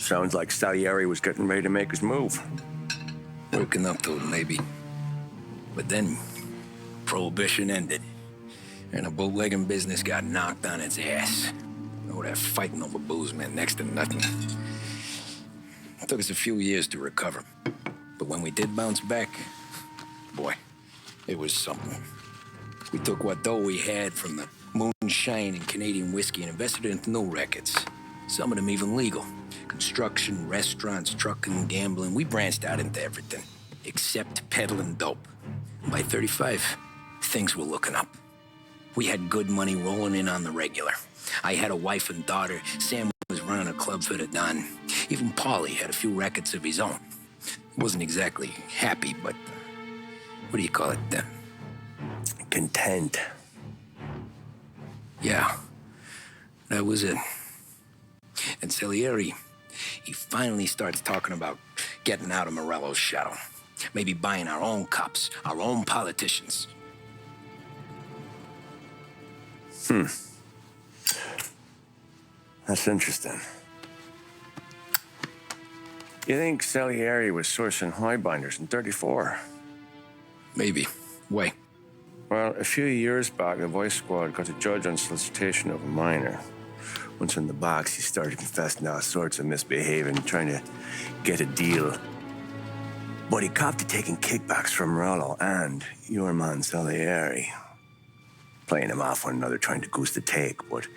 Sounds like Salieri was getting ready to make his move. Working up to it, maybe. But then, Prohibition ended, and the bootlegging business got knocked on its ass. Oh, that fighting over booze meant next to nothing. It took us a few years to recover. But when we did bounce back, boy, it was something. We took what dough we had from the moonshine and Canadian whiskey and invested it into new rackets. Some of them even legal. Construction, restaurants, trucking, gambling. We branched out into everything, except peddling dope. By 35, things were looking up. We had good money rolling in on the regular. I had a wife and daughter. Sam was running a club for the Don. Even Paulie had a few rackets of his own. He wasn't exactly happy, but what do you call it then? Content. Yeah, that was it. And Salieri, he finally starts talking about getting out of Morello's shadow. Maybe buying our own cops, our own politicians. That's interesting. You think Salieri was sourcing highbinders in 34? Maybe. Why? Well, a few years back, the Vice Squad got a judge on solicitation of a minor. Once in the box, he started confessing all sorts of misbehaving, trying to get a deal. But he copped to taking kickbacks from Morello and your man Salieri. Playing him off one another, trying to goose the take. But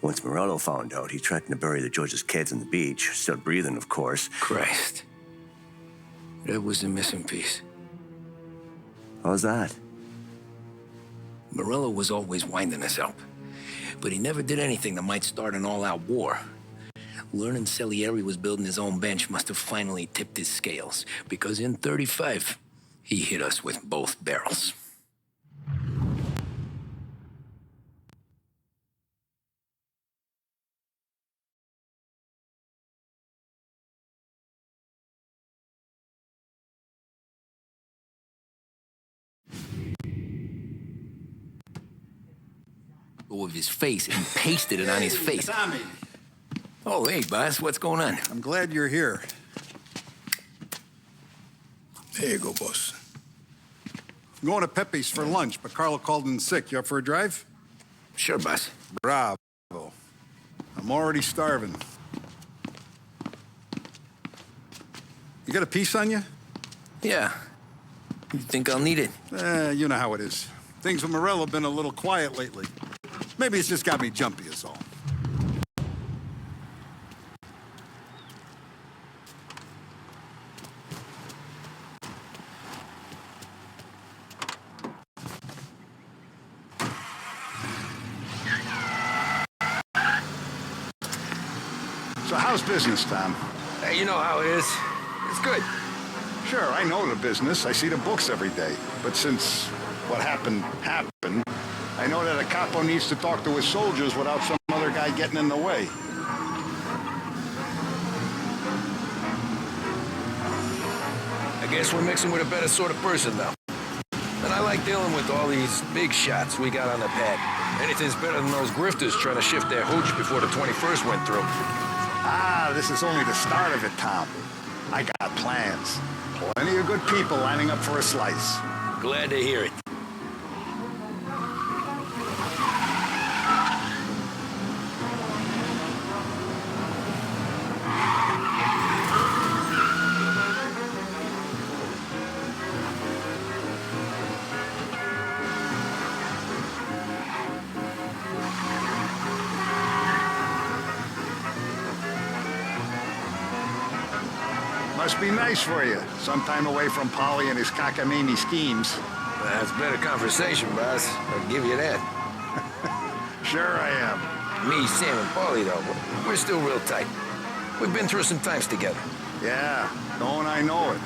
once Morello found out, he threatened to bury the judge's kids on the beach. Still breathing, of course. Christ. That was the missing piece. How's that? Morello was always winding us up. But he never did anything that might start an all-out war. Learning Salieri was building his own bench must have finally tipped his scales. Because in 35, he hit us with both barrels. Of his face and pasted it on his face. Tommy. Oh, hey, boss, what's going on? I'm glad you're here. There you go, boss. I'm going to Pepe's for lunch, but Carlo called in sick. You up for a drive? Sure, boss. Bravo. I'm already starving. You got a piece on you? Yeah. You think I'll need it? You know how it is. Things with Morello have been a little quiet lately. Maybe it's just got me jumpy is all. So how's business, Tom? Hey, you know how it is. It's good. Sure, I know the business. I see the books every day. But since what happened, I know that a capo needs to talk to his soldiers without some other guy getting in the way. I guess we're mixing with a better sort of person now. And I like dealing with all these big shots we got on the pad. Anything's better than those grifters trying to shift their hooch before the 21st went through. This is only the start of it, Tom. I got plans. Plenty of good people lining up for a slice. Glad to hear it. Must be nice for you. Some time away from Polly and his cockamamie schemes. That's better conversation, boss. I'll give you that. Sure I am. Me, Sam, and Paulie, though, we're still real tight. We've been through some times together. Yeah, don't I know it.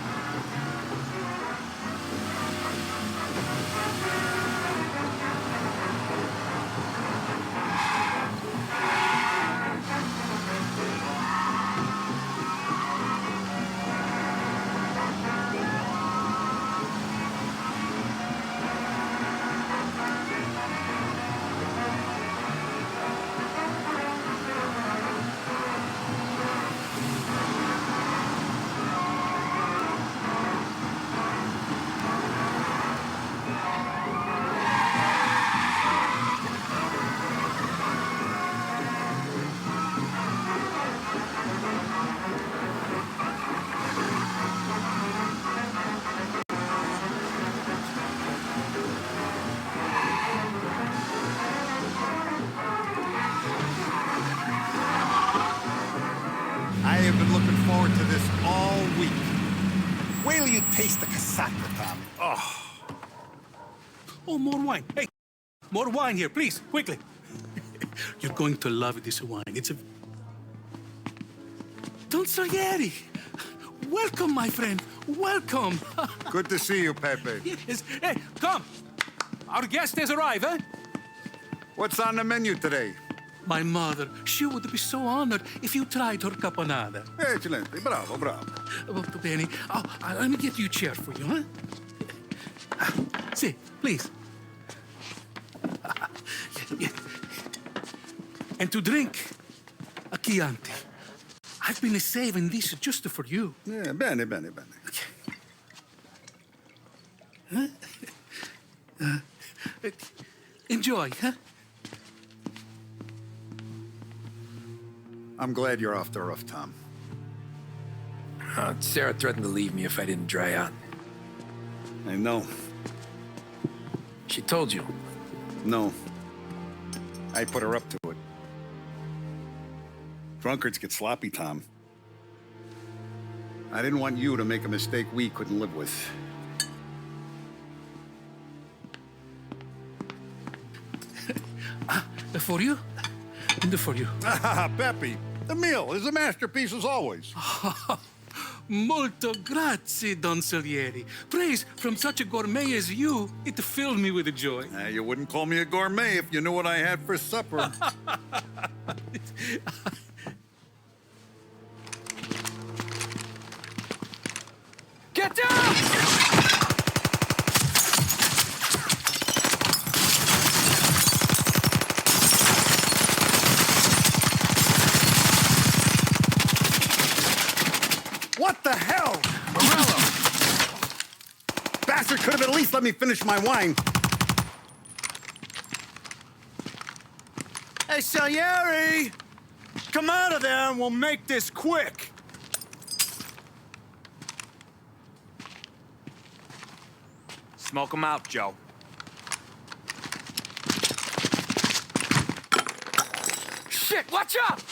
taste the casaca, Tommy. Oh, more wine. Hey, more wine here, please, quickly. You're going to love this wine. It's a... Don Salieri. Welcome, my friend. Welcome. Good to see you, Pepe. Yes. Hey, come. Our guest has arrived, eh? What's on the menu today? My mother, she would be so honored if you tried her caponata. Excelente. Bravo, bravo. Molto bene. Oh, let me get you a chair for you, huh? See, please. And to drink, a Chianti. I've been saving this just for you. Yeah, bene, bene, bene. Enjoy, huh? I'm glad you're off the roof, Tom. Sarah threatened to leave me if I didn't dry out. I know. She told you. No. I put her up to it. Drunkards get sloppy, Tom. I didn't want you to make a mistake we couldn't live with. For you, and for you. Pepe, the meal is a masterpiece as always. Molto grazie, Don Salieri. Praise from such a gourmet as you, it filled me with joy. You wouldn't call me a gourmet if you knew what I had for supper. Get down! What the hell? Morello! Bastard could have at least let me finish my wine. Hey, Salieri! Come out of there and we'll make this quick. Smoke 'em out, Joe. Shit, watch out!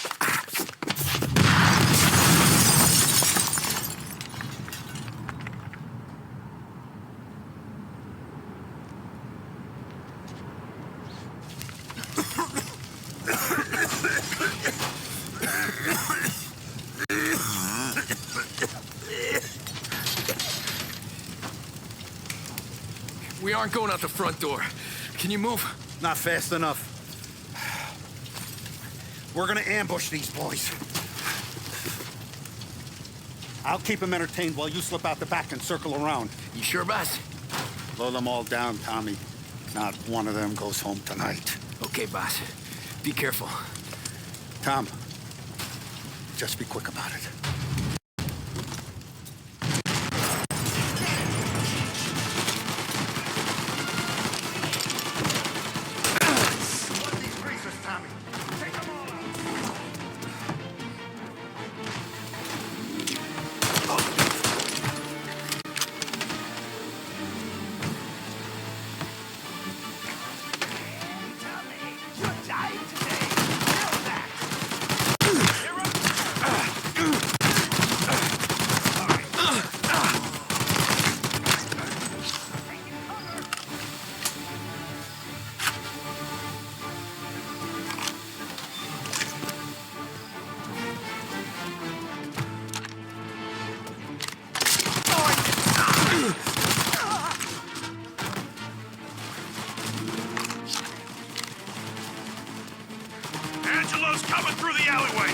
We aren't going out the front door. Can you move? Not fast enough. We're gonna ambush these boys. I'll keep them entertained while you slip out the back and circle around. You sure, boss? Blow them all down, Tommy. Not one of them goes home tonight. Okay, boss. Be careful. Tom, just be quick about it. Angelo's coming through the alleyway!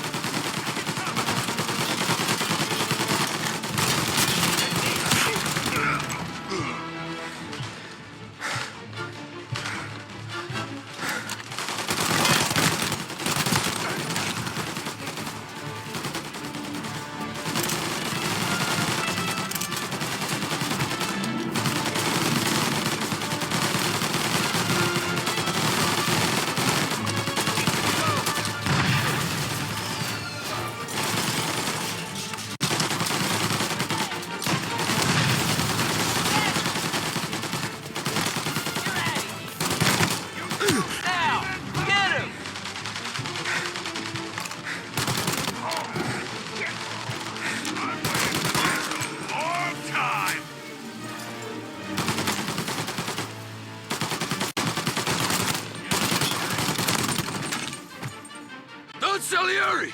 Don Salieri!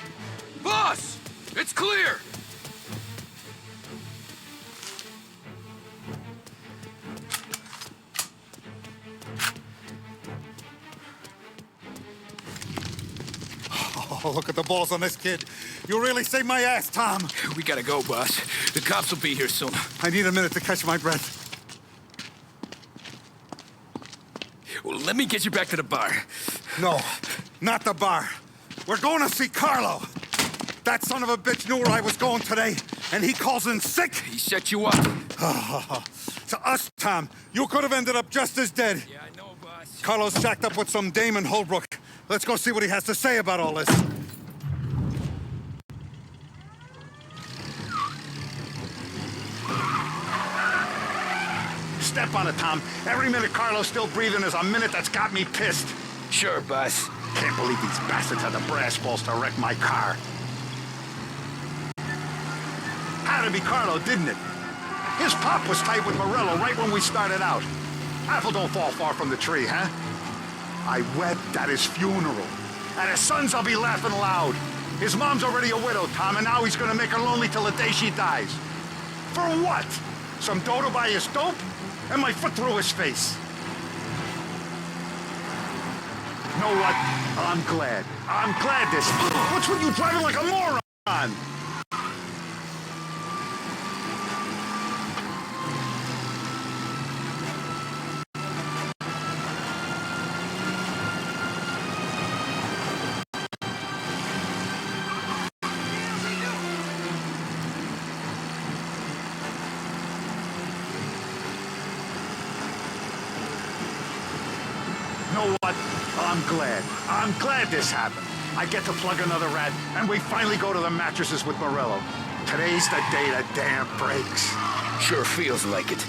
Boss! It's clear! Oh, look at the balls on this kid. You really saved my ass, Tom. We gotta go, boss. The cops will be here soon. I need a minute to catch my breath. Well, let me get you back to the bar. No, not the bar. We're going to see Carlo. That son of a bitch knew where I was going today, and he calls in sick. He set you up. To us, Tom, you could have ended up just as dead. Yeah, I know, boss. Carlo's shacked up with some dame in Holbrook. Let's go see what he has to say about all this. Step on it, Tom. Every minute Carlo's still breathing is a minute that's got me pissed. Sure, boss. Can't believe these bastards had the brass balls to wreck my car. Had to be Carlo, didn't it? His pop was tight with Morello right when we started out. Apple don't fall far from the tree, huh? I wept at his funeral. At his sons, I'll be laughing loud. His mom's already a widow, Tom, and now he's gonna make her lonely till the day she dies. For what? Some dodo by his dope? And my foot through his face. You know what? I'm glad. I'm glad this... What's with you driving like a moron? You know what? I'm glad. I'm glad this happened. I get to plug another rat, and we finally go to the mattresses with Morello. Today's the day the dam breaks. Sure feels like it.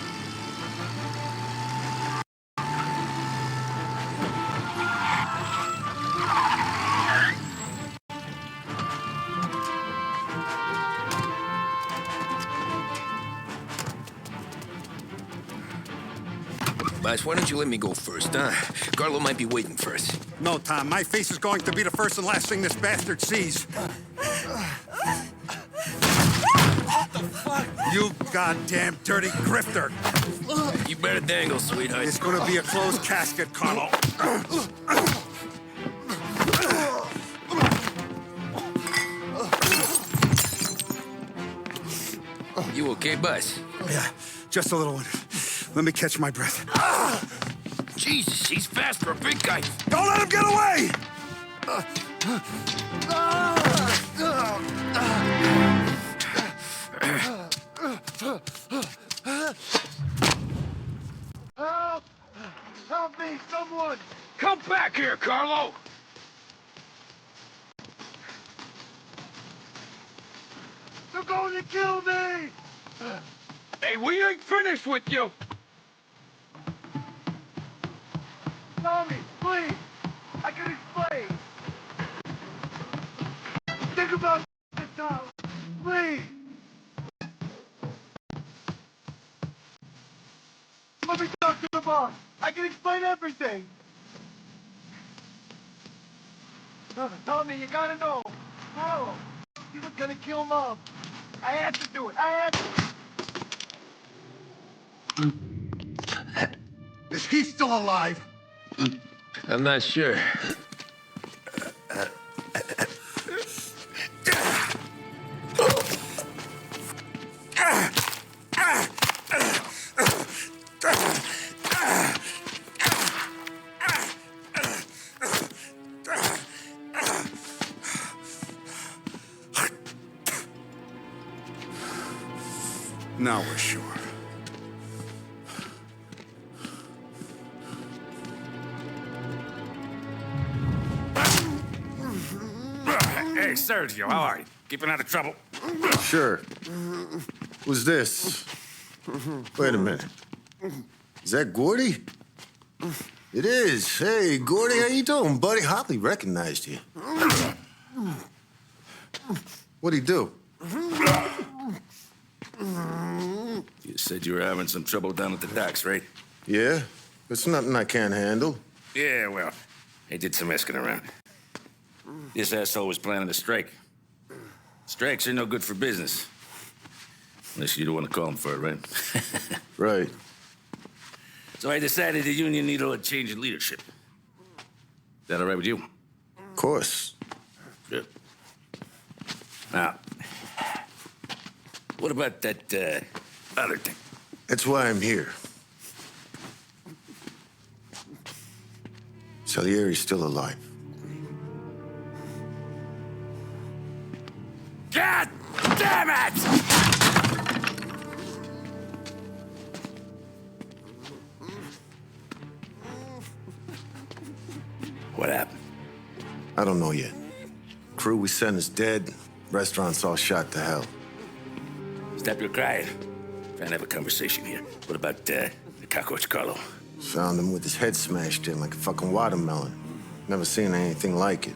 Boss, why don't you let me go first, huh? Carlo might be waiting for us. No, Tom. My face is going to be the first and last thing this bastard sees. What the fuck? You goddamn dirty grifter. You better dangle, sweetheart. It's gonna be a closed casket, Carlo. You okay, boss? Yeah, just a little one. Let me catch my breath. Jesus, he's fast for a big guy. Don't let him get away! Help! Help me, someone! Come back here, Carlo! They're going to kill me! Hey, we ain't finished with you! Tommy, please! I can explain! Think about this, Tom! Please! Let me talk to the boss! I can explain everything! Tommy, you gotta know! Bro, he was gonna kill Mom! I had to do it! I had to! Is he still alive? I'm not sure. Now we're sure. Hey, Sergio, how are you? Keeping out of trouble? Sure. Who's this? Wait a minute. Is that Gordy? It is. Hey, Gordy, how you doing, buddy? Hardly recognized you. What'd he do? You said you were having some trouble down at the docks, right? Yeah? It's nothing I can't handle. Yeah, well, I did some asking around. This asshole was planning a strike. Strikes are no good for business. Unless you don't want to call him for it, right? Right. So I decided the union needed a change in leadership. Is that all right with you? Of course. Good. Now, what about that other thing? That's why I'm here. Salieri's still alive. God damn it! What happened? I don't know yet. Crew we sent is dead. Restaurant's all shot to hell. Stop your crying. Trying to have a conversation here. What about the cockroach Carlo? Found him with his head smashed in like a fucking watermelon. Never seen anything like it.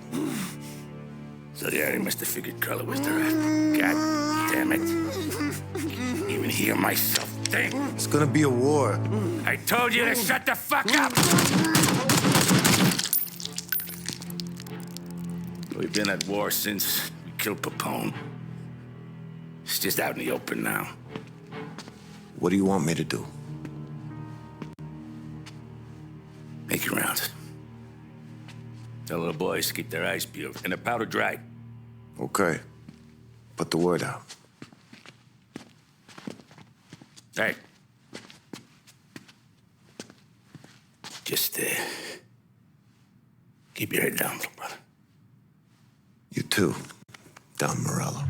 So yeah, he must have figured Carlo was the rat. God damn it. Can't even hear myself think. It's gonna be a war. I told you to shut the fuck up! We've been at war since we killed Papone. It's just out in the open now. What do you want me to do? Make your rounds. Tell little boys to keep their eyes peeled and their powder dry. Okay. Put the word out. Hey. Just, keep your head down, little brother. You too, Don Morello.